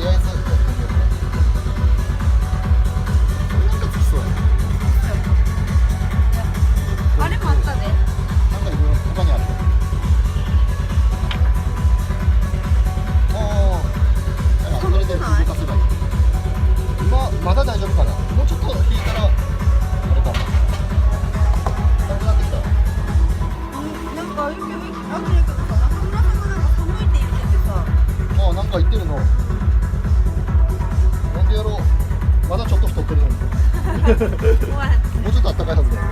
りあえずやってみようか。これなんかつきそうやね。あれもあったで。なんかいろいろ他にある。それで動かせばいい。今まだ大丈夫かな。もうちょっと引いたらあれかも。寒くなってきた。なんかあるけどさ、中村さんがなんか寒いって言っててさ。ああ、なんか言ってるの。なんでやろう。まだちょっと太ってるのに。終わらん。もうちょっと暖かいはずだよ。